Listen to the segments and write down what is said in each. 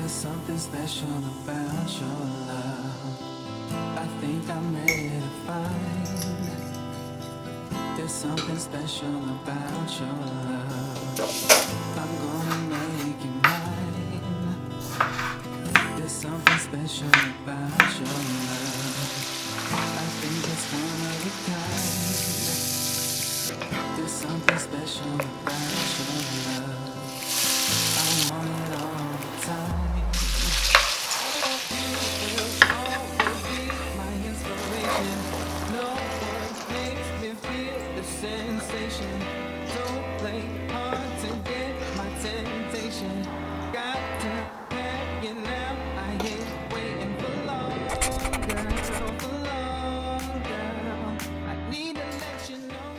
Something special about your love. I think I'm ready to find. There's something special about your love. I'm gonna make you mine. There's something special about your love. I think it's one of a kind. There's something special about your love. I want it all the time. Sensation, don't play hard to get my temptation. Got to have you now. I ain't waiting for long, girl, for long, girl. I need to let you know.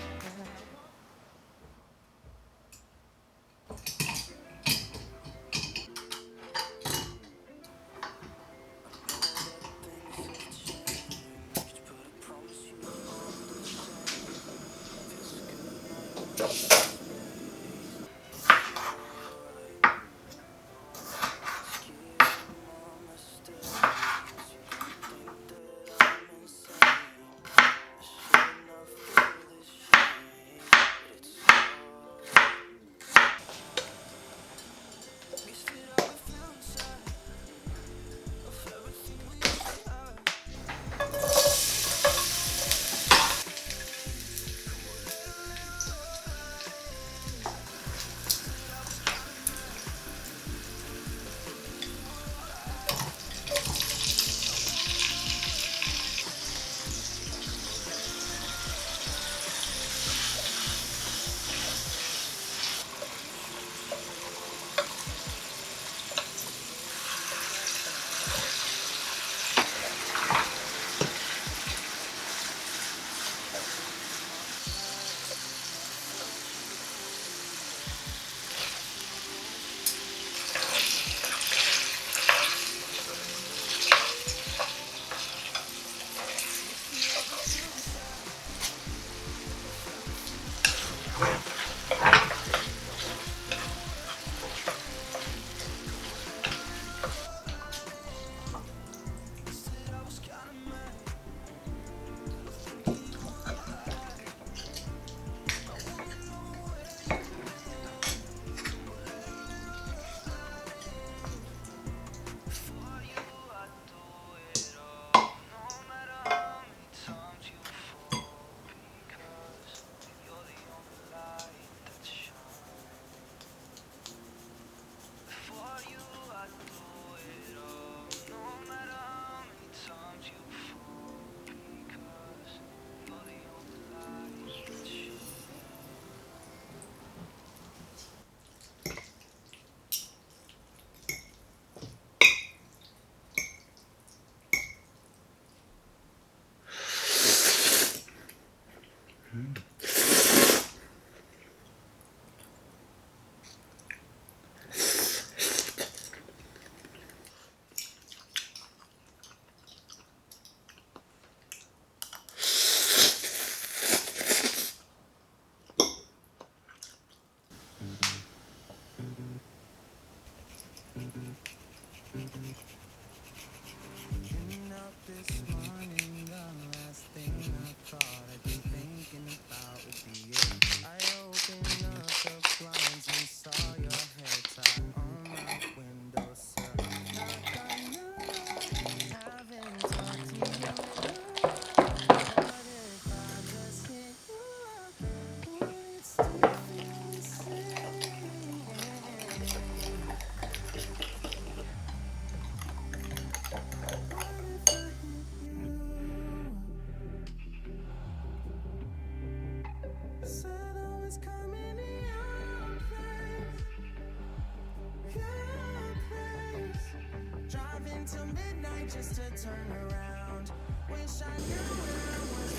Till midnight just to turn around. Wish I knew where I was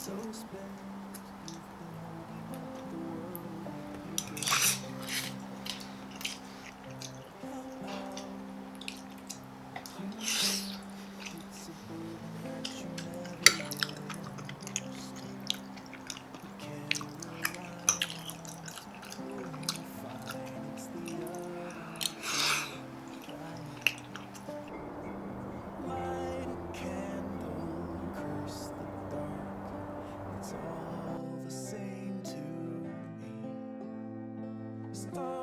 so spent. You've been holding up the world with your help out. You think it's a burden that you never will understand. You carry your lions to pull you fine. It's the others right. Light a candle, curse the dark. It's all the same to me. Stars